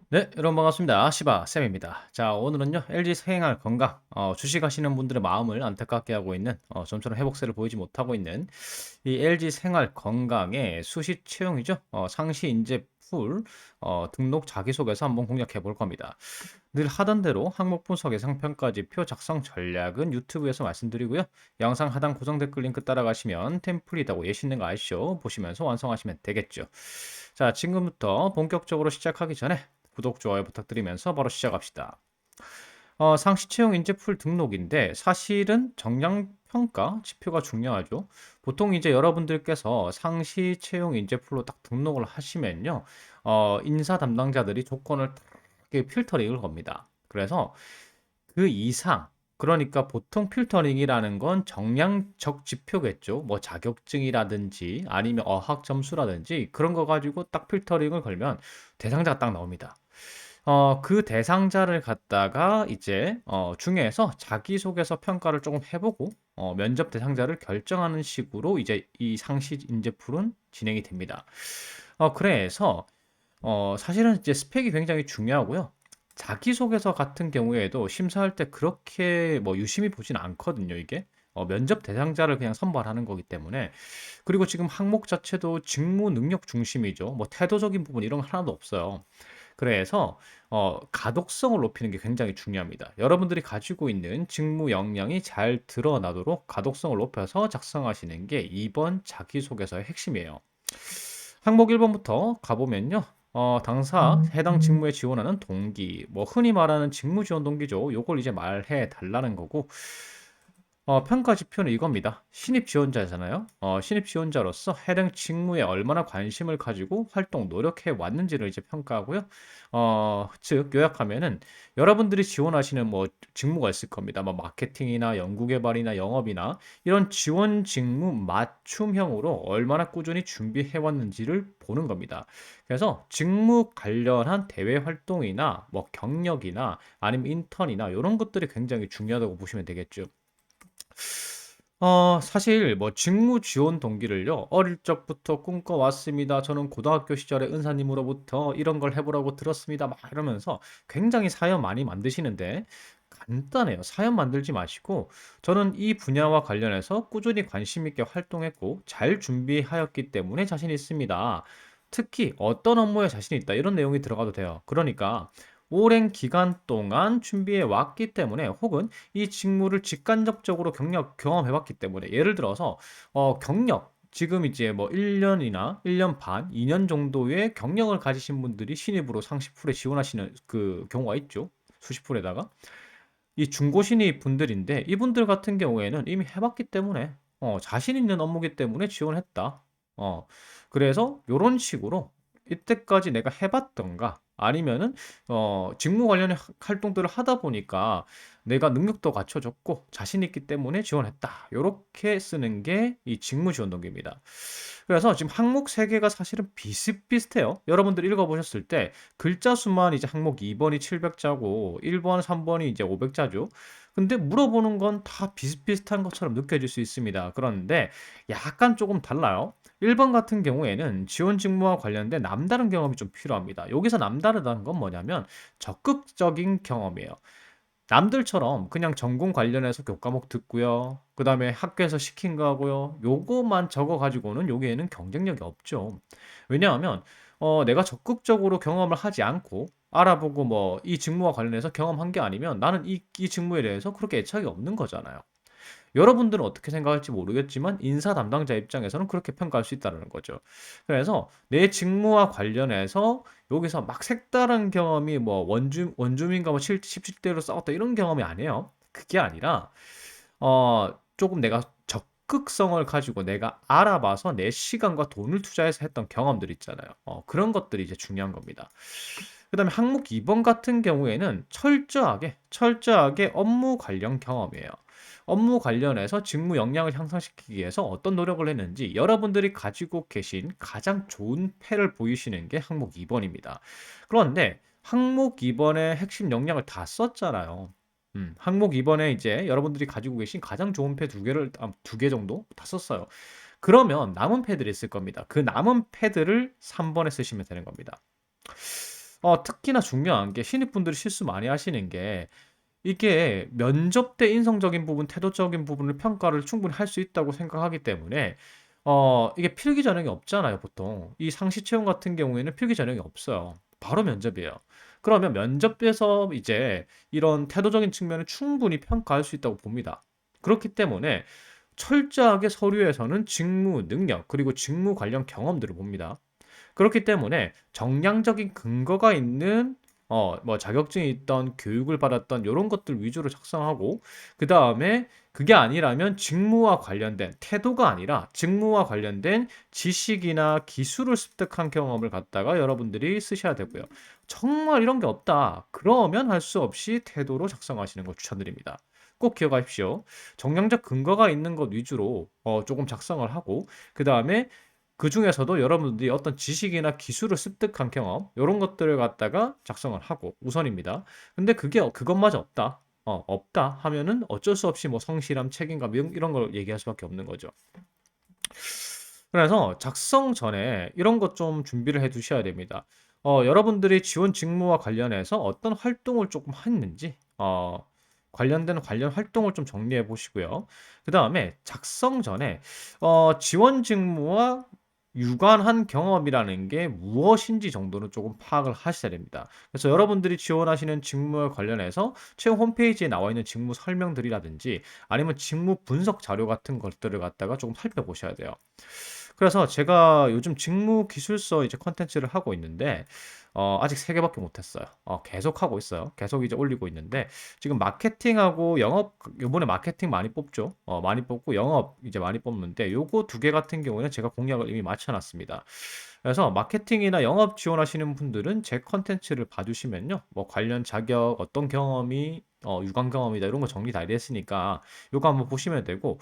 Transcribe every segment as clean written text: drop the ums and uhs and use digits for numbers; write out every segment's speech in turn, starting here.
네, 여러분 반갑습니다. 시바쌤입니다. 자, 오늘은요, LG 생활 건강, 주식하시는 분들의 마음을 안타깝게 하고 있는, 좀처럼 회복세를 보이지 못하고 있는 이 LG 생활 건강의 수시 채용이죠. 상시 인재 풀, 등록 자기소개서 한번 공략해 볼 겁니다. 늘 하던 대로 항목 분석 예상 평가 지표 작성 전략은 유튜브에서 말씀드리고요. 영상 하단 고정 댓글 링크 따라가시면 템플릿하고 예시 있는 거 아시죠? 보시면서 완성하시면 되겠죠. 자, 지금부터 본격적으로 시작하기 전에 구독, 좋아요 부탁드리면서 바로 시작합시다. 상시 채용 인재풀 등록인데 사실은 정량 평가 지표가 중요하죠. 보통 이제 여러분들께서 상시 채용 인재풀로 딱 등록을 하시면요. 인사 담당자들이 조건을 딱 이렇게 필터링을 겁니다. 그래서 그 이상 그러니까 보통 필터링이라는 건 정량적 지표겠죠. 뭐 자격증이라든지 아니면 어학 점수라든지 그런 거 가지고 딱 필터링을 걸면 대상자가 딱 나옵니다. 그 대상자를 갖다가 이제 중에서 자기소개서 평가를 조금 해보고 면접 대상자를 결정하는 식으로 이제 이 상시 인재 풀은 진행이 됩니다. 그래서 사실은 이제 스펙이 굉장히 중요하고요. 자기소개서 같은 경우에도 심사할 때 그렇게 뭐 유심히 보진 않거든요, 이게. 면접 대상자를 그냥 선발하는 거기 때문에. 그리고 지금 항목 자체도 직무 능력 중심이죠. 뭐 태도적인 부분 이런 거 하나도 없어요. 그래서 가독성을 높이는 게 굉장히 중요합니다. 여러분들이 가지고 있는 직무 역량이 잘 드러나도록 가독성을 높여서 작성하시는 게 이번 자기소개서의 핵심이에요. 항목 1번부터 가보면요. 당사 해당 직무에 지원하는 동기, 뭐 흔히 말하는 직무 지원 동기죠. 요걸 이제 말해 달라는 거고, 평가 지표는 이겁니다. 신입 지원자잖아요. 신입 지원자로서 해당 직무에 얼마나 관심을 가지고 활동, 노력해 왔는지를 이제 평가하고요. 즉, 요약하면은 여러분들이 지원하시는 뭐 직무가 있을 겁니다. 뭐 마케팅이나 연구개발이나 영업이나 이런 지원 직무 맞춤형으로 얼마나 꾸준히 준비해 왔는지를 보는 겁니다. 그래서 직무 관련한 대외 활동이나 뭐 경력이나 아니면 인턴이나 이런 것들이 굉장히 중요하다고 보시면 되겠죠. 사실 뭐 직무 지원 동기를요. "어릴 적부터 꿈꿔왔습니다. 저는 고등학교 시절에 은사님으로부터 이런 걸 해 보라고 들었습니다." 막 이러면서 굉장히 사연 많이 만드시는데 간단해요. 사연 만들지 마시고 "저는 이 분야와 관련해서 꾸준히 관심 있게 활동했고 잘 준비하였기 때문에 자신 있습니다. 특히 어떤 업무에 자신 있다." 이런 내용이 들어가도 돼요. 그러니까 오랜 기간 동안 준비해 왔기 때문에 혹은 이 직무를 직간접적으로 경험해 봤기 때문에 예를 들어서 경력 지금 이제 뭐 1 년이나 1년 반, 2년 정도의 경력을 가지신 분들이 신입으로 상시 풀에 지원하시는 그 경우가 있죠, 수시 풀에다가. 이 중고 신입 분들인데 이분들 같은 경우에는 이미 해 봤기 때문에 자신 있는 업무기 때문에 지원했다. 어 그래서 요런 식으로 이때까지 내가 해 봤던가 아니면은 직무 관련의 활동들을 하다 보니까 내가 능력도 갖춰졌고 자신 있기 때문에 지원했다. 요렇게 쓰는 게 이 직무 지원 동기입니다. 그래서 지금 항목 3 개가 사실은 비슷비슷해요. 여러분들 읽어 보셨을 때 글자 수만 이제 항목 2 번이 700 자고 1 번, 3 번이 이제 500 자죠. 근데 물어보는 건 다 비슷비슷한 것처럼 느껴질 수 있습니다. 그런데 약간 조금 달라요. 1번 같은 경우에는 지원 직무와 관련된 남다른 경험이 좀 필요합니다. 여기서 남다르다는 건 뭐냐면 적극적인 경험이에요. 남들처럼 그냥 전공 관련해서 교과목 듣고요. 그다음에 학교에서 시킨 거 하고요. 요거만 적어 가지고는 여기에는 경쟁력이 없죠. 왜냐하면 내가 적극적으로 경험을 하지 않고 알아보고 뭐 이 직무와 관련해서 경험한 게 아니면 나는 이 직무에 대해서 그렇게 애착이 없는 거잖아요. 여러분들은 어떻게 생각할지 모르겠지만 인사 담당자 입장에서는 그렇게 평가할 수 있다는 거죠. 그래서 내 직무와 관련해서 여기서 막 색다른 경험이 뭐 원주민과 뭐 17대 1로 싸웠다 이런 경험이 아니에요. 그게 아니라 조금 내가 적극성을 가지고 내가 알아봐서 내 시간과 돈을 투자해서 했던 경험들 있잖아요. 그런 것들이 이제 중요한 겁니다. 그다음에 항목 2번 같은 경우에는 철저하게 업무 관련 경험이에요. 업무 관련해서 직무 역량을 향상시키기 위해서 어떤 노력을 했는지 여러분들이 가지고 계신 가장 좋은 패를 보이시는 게 항목 2 번입니다. 그런데 항목 2 번의 핵심 역량을 다 썼잖아요. 항목 2 번에 이제 여러분들이 가지고 계신 가장 좋은 패 2 개를 2개 정도 다 썼어요. 그러면 남은 패들이 있을 겁니다. 그 남은 패들을 3 번에 쓰시면 되는 겁니다. 특히나 중요한 게 신입분들이 실수 많이 하시는 게 이게 면접 때 인성적인 부분, 태도적인 부분을 평가를 충분히 할 수 있다고 생각하기 때문에 이게 필기 전형이 없잖아요, 보통. 이 상시 채용 같은 경우에는 필기 전형이 없어요. 바로 면접이에요. 그러면 면접에서 이제 이런 태도적인 측면을 충분히 평가할 수 있다고 봅니다. 그렇기 때문에 철저하게 서류에서는 직무 능력, 그리고 직무 관련 경험들을 봅니다. 그렇기 때문에 정량적인 근거가 있는 뭐 자격증이 있던 교육을 받았던 요런 것들 위주로 작성하고 그다음에 그게 아니라면 직무와 관련된 태도가 아니라 직무와 관련된 지식이나 기술을 습득한 경험을 갖다가 여러분들이 쓰셔야 되고요. 정말 이런 게 없다. 그러면 할 수 없이 태도로 작성하시는 걸 추천드립니다. 꼭 기억하십시오. 정량적 근거가 있는 것 위주로 조금 작성을 하고 그다음에 그중에서도 여러분들이 어떤 지식이나 기술을 습득한 경험 요런 것들을 갖다가 작성을 하고 우선입니다. 근데 그게 그것마저 없다. 없다 하면은 어쩔 수 없이 뭐 성실함, 책임감 이런 걸 얘기할 수밖에 없는 거죠. 그래서 작성 전에 이런 것 좀 준비를 해 두셔야 됩니다. 여러분들이 지원 직무와 관련해서 어떤 활동을 조금 했는지 관련된 관련 활동을 좀 정리해 보시고요. 그다음에 작성 전에 지원 직무와 유관한 경험이라는 게 무엇인지 정도는 조금 파악을 하셔야 됩니다. 그래서 여러분들이 지원하시는 직무에 관련해서 채용 홈페이지에 나와 있는 직무 설명들이라든지 아니면 직무 분석 자료 같은 것들을 갖다가 조금 살펴보셔야 돼요. 그래서 제가 요즘 직무 기술서 이제 컨텐츠를 하고 있는데 아직 3 개밖에 못 했어요. 계속 하고 있어요. 계속 이제 올리고 있는데 지금 마케팅하고 영업 요번에 마케팅 많이 뽑죠. 많이 뽑고 영업 이제 많이 뽑는데 요거 2개 같은 경우에는 제가 공약을 이미 맞춰 놨습니다. 그래서 마케팅이나 영업 지원하시는 분들은 제 컨텐츠를 봐 주시면요. 뭐 관련 자격, 어떤 경험이 유관 경험이다 이런 거 정리 다 됐으니까 요거 한번 보시면 되고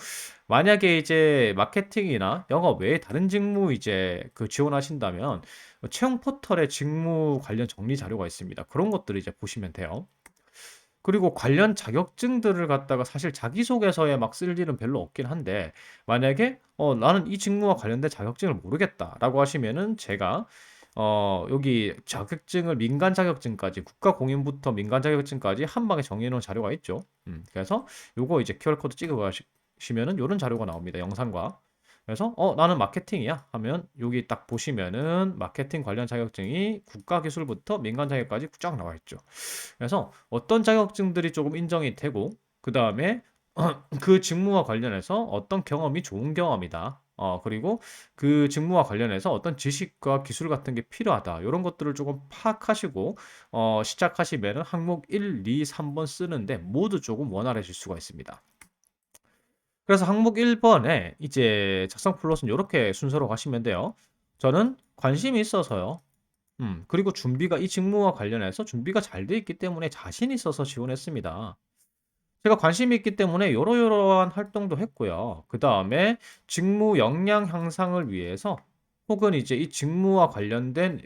만약에 이제 마케팅이나 영업 외에 다른 직무 이제 그 지원하신다면 채용 포털에 직무 관련 정리 자료가 있습니다. 그런 것들을 이제 보시면 돼요. 그리고 관련 자격증들을 갖다가 사실 자기소개서에 막 쓸 일은 별로 없긴 한데 만약에 나는 이 직무와 관련된 자격증을 모르겠다라고 하시면은 제가 여기 자격증을 민간 자격증까지 국가 공인부터 민간 자격증까지 한 방에 정리해 놓은 자료가 있죠. 그래서 요거 이제 QR 코드 찍어 가시면은 요런 자료가 나옵니다. 영상과. 그래서 나는 마케팅이야 하면 여기 딱 보시면은 마케팅 관련 자격증이 국가 기술부터 민간 자격까지 쫙 나와 있죠. 그래서 어떤 자격증들이 조금 인정이 되고 그다음에 그 직무와 관련해서 어떤 경험이 좋은 경험이다. 그리고 그 직무와 관련해서 어떤 지식과 기술 같은 게 필요하다. 이런 것들을 조금 파악하시고 시작하시면은 항목 1, 2, 3번 쓰는데 모두 조금 원활해질 수가 있습니다. 그래서 항목 1번에 이제 작성 플롯은 요렇게 순서로 가시면 돼요. 저는 관심이 있어서요. 그리고 준비가 이 직무와 관련해서 준비가 잘 돼 있기 때문에 자신 있어서 지원했습니다. 제가 관심이 있기 때문에 요러요러한 활동도 했고요. 그다음에 직무 역량 향상을 위해서 혹은 이제 이 직무와 관련된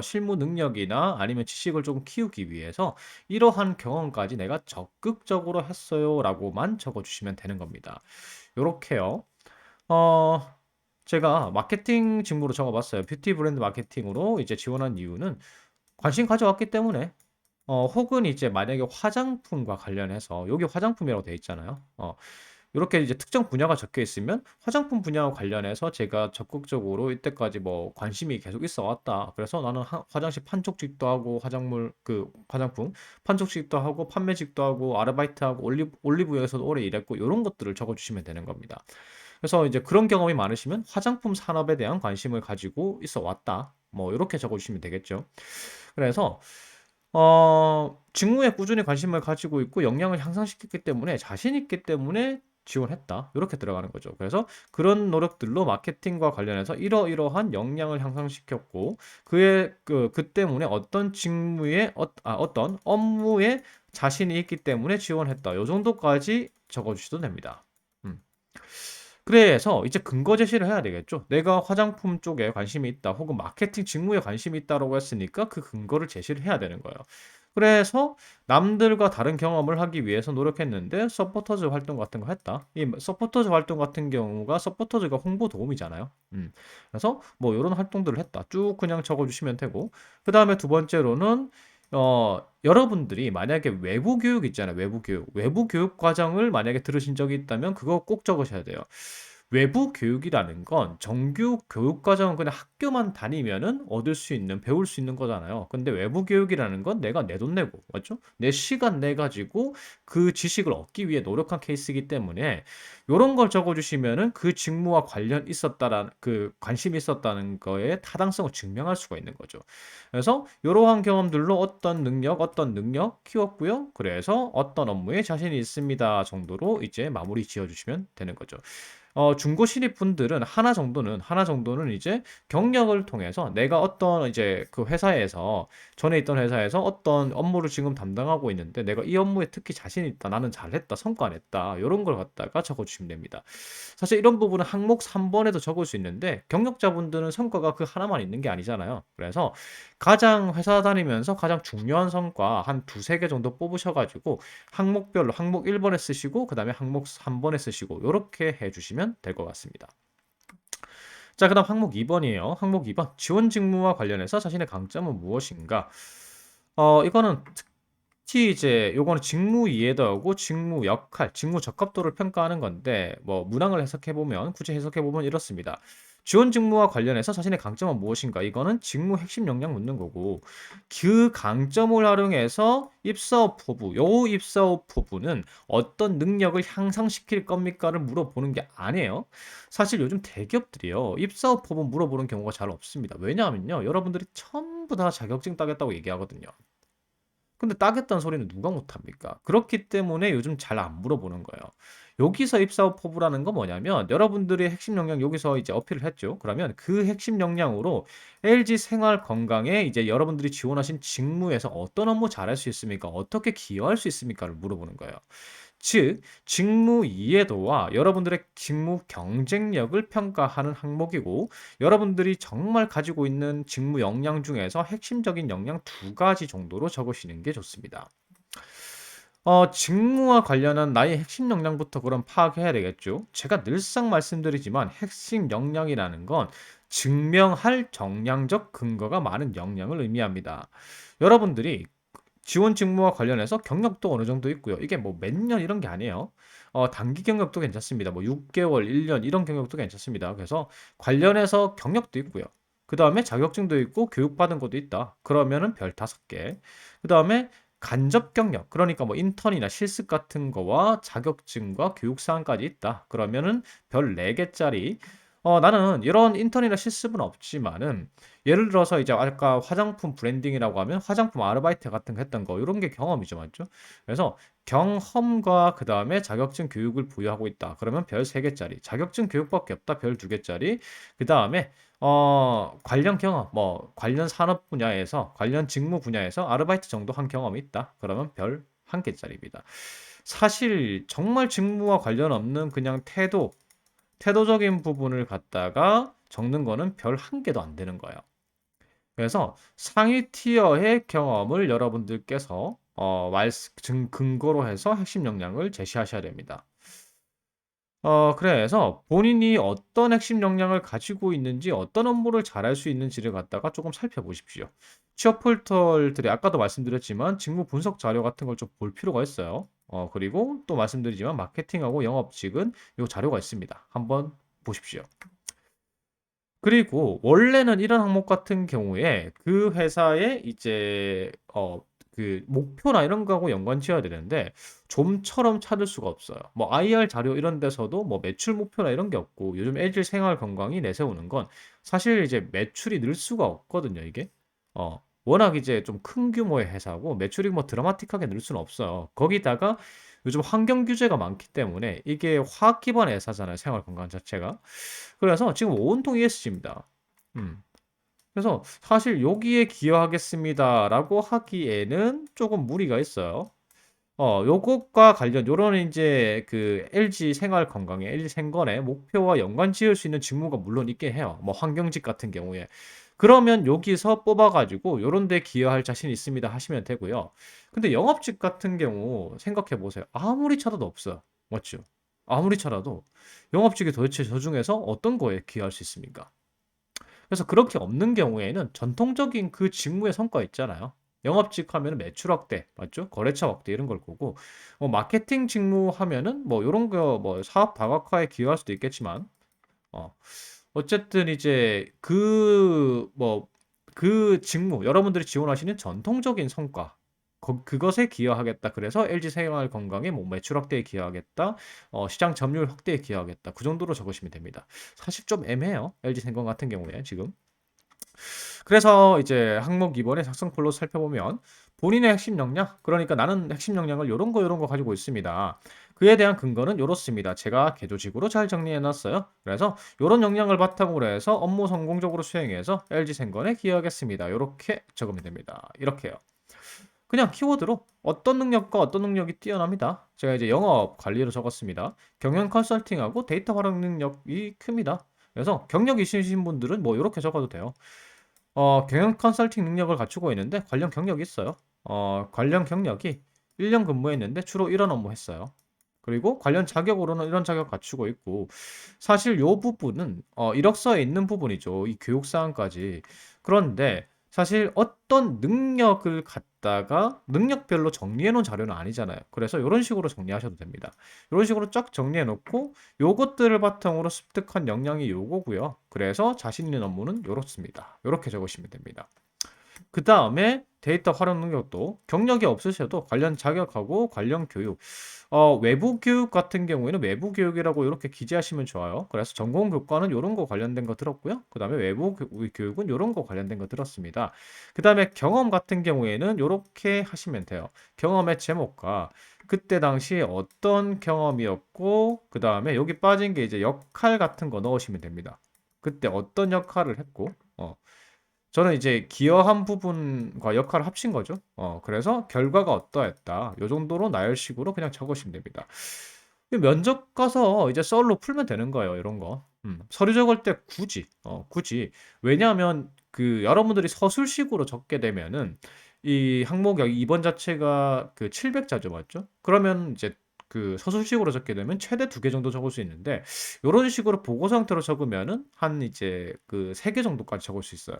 실무 능력이나 아니면 지식을 좀 키우기 위해서 "이러한 경험까지 내가 적극적으로 했어요."라고만 적어 주시면 되는 겁니다. 요렇게요. 어 제가 마케팅 직무로 적어 봤어요. 뷰티 브랜드 마케팅으로 이제 지원한 이유는 관심 가져왔기 때문에 혹은 이제 만약에 화장품과 관련해서 여기 화장품이라고 되어 있잖아요. 요렇게 이제 특정 분야가 적혀 있으면 화장품 분야와 관련해서 제가 적극적으로 이때까지 뭐 관심이 계속 있어 왔다. 그래서 나는 화장실 판촉직도 하고 화장물 그 화장품 판촉직도 하고 판매직도 하고 아르바이트하고 올리브영에서도 오래 일했고 요런 것들을 적어 주시면 되는 겁니다. 그래서 이제 그런 경험이 많으시면 화장품 산업에 대한 관심을 가지고 있어 왔다. 뭐 요렇게 적어 주시면 되겠죠. 그래서 직무에 꾸준히 관심을 가지고 있고 역량을 향상시켰기 때문에 자신 있기 때문에 지원했다. 요렇게 들어가는 거죠. 그래서 그런 노력들로 마케팅과 관련해서 이러이러한 역량을 향상시켰고 그 때문에 어떤 직무에 어떤 업무에 자신이 있기 때문에 지원했다. 요 정도까지 적어 주셔도 됩니다. 음. 그래서 이제 근거 제시를 해야 되겠죠. 내가 화장품 쪽에 관심이 있다 혹은 마케팅 직무에 관심이 있다라고 했으니까 그 근거를 제시를 해야 되는 거예요. 그래서 남들과 다른 경험을 하기 위해서 노력했는데 서포터즈 활동 같은 거 했다. 이 서포터즈 활동 같은 경우가 서포터즈가 홍보 도움이잖아요. 그래서 뭐 요런 활동들을 했다. 쭉 그냥 적어 주시면 되고. 그다음에 두 번째로는 여러분들이 만약에 외부 교육 있잖아요. 외부 교육. 외부 교육 과정을 만약에 들으신 적이 있다면 그거 꼭 적으셔야 돼요. 외부 교육이라는 건 정규 교육 과정은 그냥 학교만 다니면은 얻을 수 있는, 배울 수 있는 거잖아요. 근데 외부 교육이라는 건 내가 내 돈 내고, 맞죠? 내 시간 내 가지고 그 지식을 얻기 위해 노력한 케이스이기 때문에 요런 걸 적어 주시면은 그 직무와 관련 있었다라는 그 관심이 있었다는 거에 타당성을 증명할 수가 있는 거죠. 그래서 이러한 경험들로 어떤 능력 키웠고요. 그래서 어떤 업무에 자신이 있습니다 정도로 이제 마무리 지어 주시면 되는 거죠. 중고 신입 분들은 하나 정도는 이제 경력을 통해서 내가 어떤 이제 그 회사에서 전에 있던 회사에서 어떤 업무를 지금 담당하고 있는데 내가 이 업무에 특히 자신 있다. 나는 잘했다. 성과 냈다. 요런 걸 갖다가 적어 주시면 됩니다. 사실 이런 부분은 항목 3번에도 적을 수 있는데 경력자분들은 성과가 그 하나만 있는 게 아니잖아요. 그래서 가장 회사 다니면서 가장 중요한 성과 한 두세 개 정도 뽑으셔 가지고 항목별로 항목 1번에 쓰시고 그다음에 항목 3번에 쓰시고 요렇게 해 주시면 될 것 같습니다. 자, 그다음 항목 2번이에요. 항목 2번. 지원 직무와 관련해서 자신의 강점은 무엇인가? 이거는 특히 이제 요거는 직무 이해도하고 직무 역할, 직무 적합도를 평가하는 건데 뭐 문항을 해석해 보면 굳이 해석해 보면 이렇습니다. 지원 직무와 관련해서 자신의 강점은 무엇인가? 이거는 직무 핵심 역량 묻는 거고 그 강점을 활용해서 입사업 포부, 요 입사업 포부는 어떤 능력을 향상시킬 겁니까를 물어보는 게 아니에요. 사실 요즘 대기업들이요. 입사업 포부 물어보는 경우가 잘 없습니다. 왜냐하면요. 여러분들이 전부 다 자격증 따겠다고 얘기하거든요. 근데 따겠다는 소리는 누가 못합니까? 그렇기 때문에 요즘 잘 안 물어보는 거예요. 여기서 입사업 포부라는 건 뭐냐면 여러분들의 핵심 역량 여기서 이제 어필을 했죠. 그러면 그 핵심 역량으로 LG 생활 건강에 이제 여러분들이 지원하신 직무에서 어떤 업무 잘할 수 있습니까? 어떻게 기여할 수 있습니까를 물어보는 거예요. 즉, 직무 이해도와 여러분들의 직무 경쟁력을 평가하는 항목이고, 여러분들이 정말 가지고 있는 직무 역량 중에서 핵심적인 역량 두 가지 정도로 적으시는 게 좋습니다. 직무와 관련한 나의 핵심 역량부터 그럼 파악해야 되겠죠. 제가 늘상 말씀드리지만 핵심 역량이라는 건 증명할 정량적 근거가 많은 역량을 의미합니다. 여러분들이 지원 직무와 관련해서 경력도 어느 정도 있고요. 이게 뭐 몇 년 이런 게 아니에요. 단기 경력도 괜찮습니다. 뭐 6개월, 1년 이런 경력도 괜찮습니다. 그래서 관련해서 경력도 있고요. 그다음에 자격증도 있고 교육받은 것도 있다. 그러면은 별 5개. 그다음에 간접 경력, 그러니까 뭐 인턴이나 실습 같은 거와 자격증과 교육 사항까지 있다. 그러면은 별 4개짜리. 나는 이런 인턴이나 실습은 없지만은 예를 들어서 이제 아까 화장품 브랜딩이라고 하면 화장품 아르바이트 같은 거 했던 거 이런 게 경험이죠, 맞죠? 그래서 경험과 그 다음에 자격증 교육을 부여하고 있다. 그러면 별 3개짜리. 자격증 교육밖에 없다. 별 2개짜리. 그 다음에 관련 경험, 뭐 관련 산업 분야에서 관련 직무 분야에서 아르바이트 정도 한 경험이 있다. 그러면 별 1개짜리입니다. 사실 정말 직무와 관련 없는 그냥 태도적인 부분을 갖다가 적는 거는 별 1개도 안 되는 거예요. 그래서 상위 티어의 경험을 여러분들께서 근거로 해서 핵심 역량을 제시하셔야 됩니다. 그래서 본인이 어떤 핵심 역량을 가지고 있는지, 어떤 업무를 잘할 수 있는지를 갖다가 조금 살펴보십시오. 취업 폴털들이 아까도 말씀드렸지만 직무 분석 자료 같은 걸 좀 볼 필요가 있어요. 그리고 또 말씀드리지만 마케팅하고 영업직은 요 자료가 있습니다. 한번 보십시오. 그리고 원래는 이런 항목 같은 경우에 그 회사의 이제 그 목표나 이런 거하고 연관 지어야 되는데 좀처럼 찾을 수가 없어요. 뭐 IR 자료 이런 데서도 뭐 매출 목표나 이런 게 없고 요즘 LG 생활 건강이 내세우는 건 사실 이제 매출이 늘 수가 없거든요, 이게. 워낙 이제 좀 큰 규모의 회사고 매출이 뭐 드라마틱하게 늘 수는 없어요. 거기다가 요즘 환경 규제가 많기 때문에 이게 화학 기반의 회사잖아요, 생활 건강 자체가. 그래서 지금 온통 ESG입니다. 음. 그래서 사실 여기에 기여하겠습니다라고 하기에는 조금 무리가 있어요. 요것과 관련 요런 인제 그 LG 생활 건강에 LG 생건의 목표와 연관 지을 수 있는 직무가 물론 있긴 해요. 뭐 환경직 같은 경우에. 그러면 여기서 뽑아 가지고 요런 데 기여할 자신이 있습니다 하시면 되고요. 근데 영업직 같은 경우 생각해 보세요. 아무리 찾아도 없어요. 맞죠? 아무리 찾아도 영업직이 도대체 저 중에서 어떤 거에 기여할 수 있습니까? 그래서 그렇게 없는 경우에는 전통적인 그 직무의 성과 있잖아요. 영업직 하면은 매출 확대, 맞죠? 거래처 확대 이런 걸 거고, 마케팅 직무 하면은 뭐 요런 거 뭐 사업 다각화에 기여할 수도 있겠지만, 어, 어쨌든 이제 그 직무, 여러분들이 지원하시는 전통적인 성과, 그것에 기여하겠다. 그래서 LG 생활 건강에 뭐 매출 확대에 기여하겠다. 시장 점유율 확대에 기여하겠다. 그 정도로 적으시면 됩니다. 사실 좀 애매해요. LG 생건 같은 경우에 지금. 그래서 이제 항목 2번의 작성폴로 살펴보면 본인의 핵심 역량, 그러니까 나는 핵심 역량을 요런 거 가지고 있습니다. 그에 대한 근거는 요렇습니다. 제가 개조직으로 잘 정리해 놨어요. 그래서 요런 역량을 바탕으로 해서 업무 성공적으로 수행해서 LG생건에 기여하겠습니다. 요렇게 적으면 됩니다. 이렇게요. 그냥 키워드로 어떤 능력과 어떤 능력이 뛰어납니다. 제가 이제 영업 관리로 적었습니다. 경영 컨설팅하고 데이터 활용 능력이 큽니다. 그래서 경력 있으신 분들은 뭐 이렇게 적어도 돼요. 경영 컨설팅 능력을 갖추고 있는데 관련 경력이 있어요. 관련 경력이 1년 근무했는데 주로 이런 업무 했어요. 그리고 관련 자격으로는 이런 자격 갖추고 있고 사실 요 부분은 이력서에 있는 부분이죠. 이 교육 사항까지. 그런데 사실 어떤 능력을 갖다가 능력별로 정리해 놓은 자료는 아니잖아요. 그래서 이런 식으로 정리하셔도 됩니다. 이런 식으로 쫙 정리해 놓고 요것들을 바탕으로 습득한 역량이 요거고요. 그래서 자신 있는 업무는 요렇습니다. 요렇게 적으시면 됩니다. 그 다음에 데이터 활용 능력도 경력이 없으셔도 관련 자격하고 관련 교육, 외부 교육 같은 경우에는 외부 교육이라고 이렇게 기재하시면 좋아요. 그래서 전공 교과는 이런 거 관련된 거 들었고요. 그 다음에 외부 교육은 이런 거 관련된 거 들었습니다. 그 다음에 경험 같은 경우에는 이렇게 하시면 돼요. 경험의 제목과 그때 당시 어떤 경험이었고, 그 다음에 여기 빠진 게 이제 역할 같은 거 넣으시면 됩니다. 그때 어떤 역할을 했고, 저는 이제 기여한 부분과 역할을 합친 거죠. 그래서 결과가 어떠했다. 요 정도로 나열식으로 그냥 적으시면 됩니다. 면접 가서 이제 썰로 풀면 되는 거예요. 이런 거. 서류 적을 때 굳이. 왜냐하면 그 여러분들이 서술식으로 적게 되면은 이 항목 여기 2번 자체가 그 700자죠. 맞죠? 그러면 이제 그 서술식으로 적게 되면 최대 2개 정도 적을 수 있는데 요런 식으로 보고서 형태로 적으면은 한 이제 그 3개 정도까지 적을 수 있어요.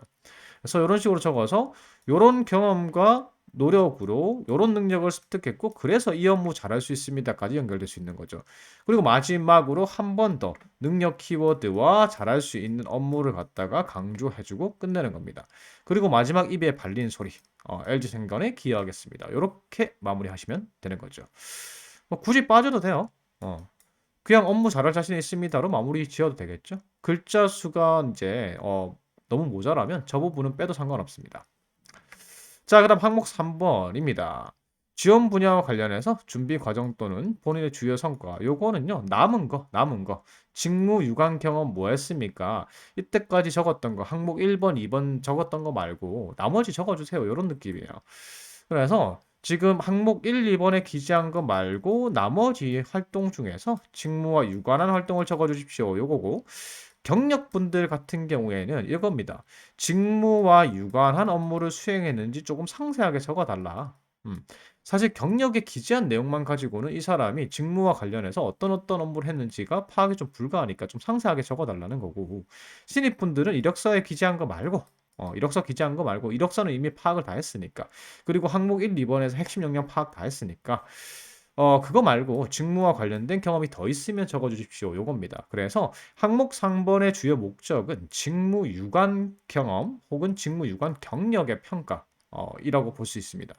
그래서 이런 식으로 적어서 이런 경험과 노력으로 이런 능력을 습득했고 그래서 이 업무 잘할 수 있습니다까지 연결될 수 있는 거죠. 그리고 마지막으로 한 번 더 능력 키워드와 잘할 수 있는 업무를 갖다가 강조해주고 끝내는 겁니다. 그리고 마지막 입에 발린 소리 LG 생건에 기여하겠습니다. 이렇게 마무리하시면 되는 거죠. 뭐 굳이 빠져도 돼요. 그냥 업무 잘할 자신 있습니다로 마무리 지어도 되겠죠. 글자 수가 이제 너무 모자라면 저 부분은 빼도 상관없습니다. 자, 그다음 항목 3번입니다. 지원 분야와 관련해서 준비 과정 또는 본인의 주요 성과. 요거는요. 남은 거. 직무 유관 경험 뭐 했습니까? 이때까지 적었던 거 항목 1번, 2번 적었던 거 말고 나머지 적어 주세요. 요런 느낌이에요. 그래서 지금 항목 1, 2번에 기재한 거 말고 나머지 활동 중에서 직무와 유관한 활동을 적어 주십시오. 요거고. 경력분들 같은 경우에는 이겁니다. 직무와 유관한 업무를 수행했는지 조금 상세하게 적어달라. 음. 사실 경력에 기재한 내용만 가지고는 이 사람이 직무와 관련해서 어떤 업무를 했는지가 파악이 좀 불가하니까 좀 상세하게 적어달라는 거고, 신입분들은 이력서에 기재한 거 말고, 이력서 기재한 거 말고, 이력서는 이미 파악을 다 했으니까, 그리고 항목 1, 2번에서 핵심 역량 파악 다 했으니까, 그거 말고 직무와 관련된 경험이 더 있으면 적어 주십시오. 요겁니다. 그래서 항목 3번의 주요 목적은 직무 유관 경험 혹은 직무 유관 경력의 평가 이라고 볼 수 있습니다.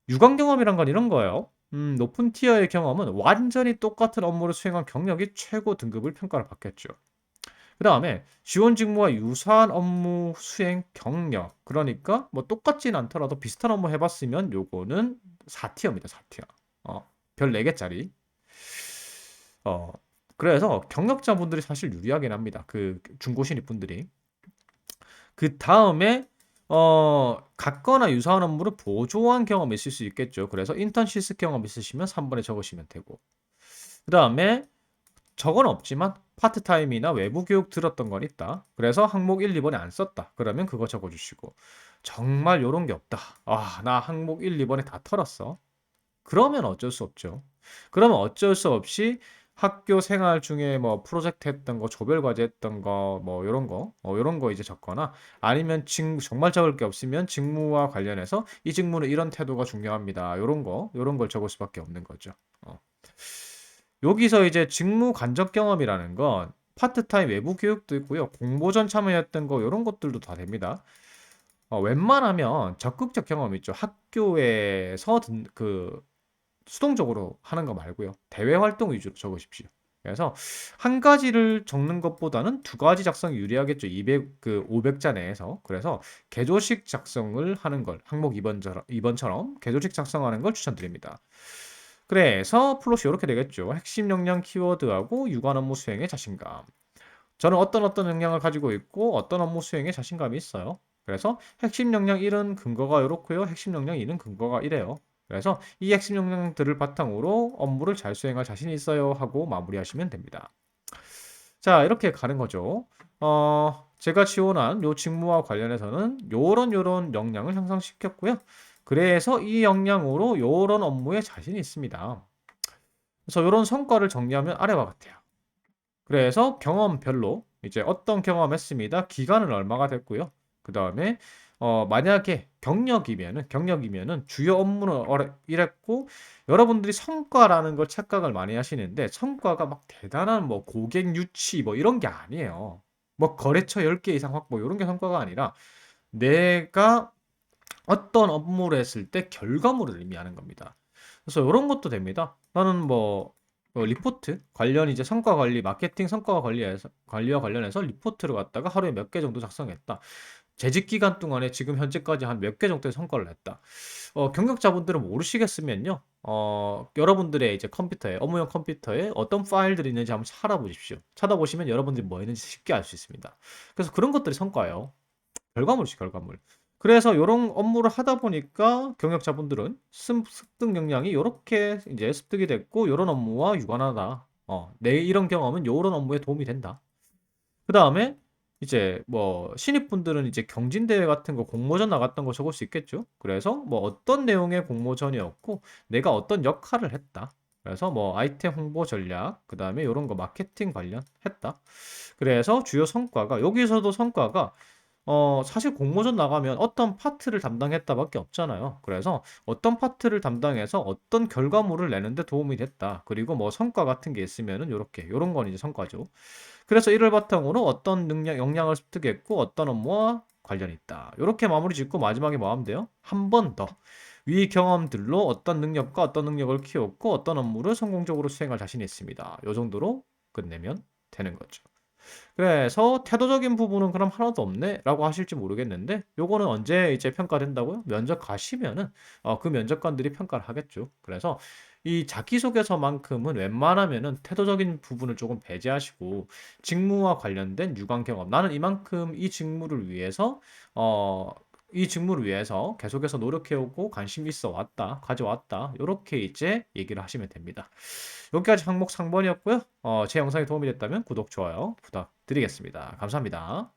유관 경험이란 건 이런 거예요. 높은 티어의 경험은 완전히 똑같은 업무를 수행한 경력이 최고 등급을 평가를 받겠죠. 그 다음에 지원 직무와 유사한 업무 수행 경력. 그러니까 뭐 똑같진 않더라도 비슷한 업무 해봤으면 요거는 4티어입니다. 4티어. 별 4개짜리. 어, 그래서 경력자분들이 사실 유리하긴 합니다. 그 중고 신입분들이. 그 다음에 같거나 유사한 업무를 보조한 경험이 있을 수 있겠죠. 그래서 인턴시스 경험 있으시면 3번에 적으시면 되고. 그다음에 저건 없지만 파트타임이나 외부 교육 들었던 건 있다. 그래서 항목 1, 2번에 안 썼다. 그러면 그거 적어주시고. 정말 요런 게 없다. 아, 나 항목 1, 2번에 다 털었어. 그러면 어쩔 수 없죠. 그러면 어쩔 수 없이 학교 생활 중에 뭐 프로젝트 했던 거, 조별 과제 했던 거, 뭐 요런 거 이제 적거나 아니면 정말 적을 게 없으면 직무와 관련해서 이 직무는 이런 태도가 중요합니다. 요런 걸 적을 수밖에 없는 거죠. 어. 여기서 이제 직무 간접 경험이라는 건 파트타임 외부 교육도 있고요. 공모전 참여했던 거 요런 것들도 다 됩니다. 웬만하면 적극적 경험 있죠. 학교에서 수동적으로 하는 거 말고요. 대외 활동 위주로 적으십시오. 그래서 한 가지를 적는 것보다는 두 가지 작성이 유리하겠죠. 500자 내에서. 그래서 개조식 작성을 하는 걸 항목 2번처럼 개조식 작성하는 걸 추천드립니다. 그래서 플롯이 이렇게 되겠죠. 핵심 역량 키워드하고 유관 업무 수행의 자신감. 저는 어떤 역량을 가지고 있고 어떤 업무 수행에 자신감이 있어요. 그래서 핵심 역량 1은 근거가 이렇고요. 핵심 역량 2는 근거가 이래요. 그래서 이 핵심 역량들을 바탕으로 업무를 잘 수행할 자신이 있어요 하고 마무리하시면 됩니다. 자, 이렇게 가는 거죠. 제가 지원한 요 직무와 관련해서는 요런 역량을 형성시켰고요. 그래서 이 역량으로 요런 업무에 자신이 있습니다. 그래서 요런 성과를 정리하면 아래와 같아요. 그래서 경험별로 이제 어떤 경험했습니다. 기간은 얼마가 됐고요. 그다음에 만약에 경력이면은 주요 업무는 이랬고 여러분들이 성과라는 걸 착각을 많이 하시는데 성과가 막 대단한 뭐 고객 유치 뭐 이런 게 아니에요. 뭐 거래처 10개 이상 확보 이런 게 성과가 아니라 내가 어떤 업무를 했을 때 결과물을 의미하는 겁니다. 그래서 이런 것도 됩니다. 나는 리포트 관련 이제 성과 관리, 마케팅 성과 관리와 관련해서 리포트를 갖다가 하루에 몇 개 정도 작성했다. 재직 기간 동안에 지금 현재까지 한 몇 개 정도의 성과를 냈다. 경력자분들은 모르시겠으면요. 여러분들의 이제 업무용 컴퓨터에 어떤 파일들이 있는지 한번 찾아보십시오. 찾아보시면 여러분들이 뭐 했는지 쉽게 알 수 있습니다. 그래서 그런 것들이 성과예요. 결과물이지, 결과물. 그래서 요런 업무를 하다 보니까 경력자분들은 습득 역량이 요렇게 이제 습득이 됐고 요런 업무와 유관하다. 내 이런 경험은 요런 업무에 도움이 된다. 그다음에 이제 뭐 신입분들은 이제 경진대회 같은 거 공모전 나갔던 거 적을 수 있겠죠. 그래서 뭐 어떤 내용의 공모전이었고 내가 어떤 역할을 했다. 그래서 뭐 아이템 홍보 전략, 그다음에 요런 거 마케팅 관련 했다. 그래서 주요 성과가 여기서도 성과가 사실 공모전 나가면 어떤 파트를 담당했다밖에 없잖아요. 그래서 어떤 파트를 담당해서 어떤 결과물을 내는데 도움이 됐다. 그리고 뭐 성과 같은 게 있으면은 요런 건 이제 성과죠. 그래서 이를 바탕으로 어떤 역량을 습득했고 어떤 업무와 관련이 있다. 요렇게 마무리 짓고 마지막에 뭐 하면 돼요? 한 번 더. 위 경험들로 어떤 능력과 어떤 능력을 키웠고 어떤 업무를 성공적으로 수행할 자신이 있습니다. 요 정도로 끝내면 되는 거죠. 그래서 태도적인 부분은 그럼 하나도 없네? 라고 하실지 모르겠는데 요거는 언제 이제 평가된다고요? 면접 가시면은 그 면접관들이 평가를 하겠죠. 그래서 이 자기소개서만큼은 웬만하면은 태도적인 부분을 조금 배제하시고 직무와 관련된 유관 경험 나는 이만큼 이 직무를 위해서 계속해서 노력해오고 관심 있어 왔다, 가져왔다. 요렇게 이제 얘기를 하시면 됩니다. 여기까지 항목 상번이었고요. 제 영상이 도움이 됐다면 구독, 좋아요 부탁드리겠습니다. 감사합니다.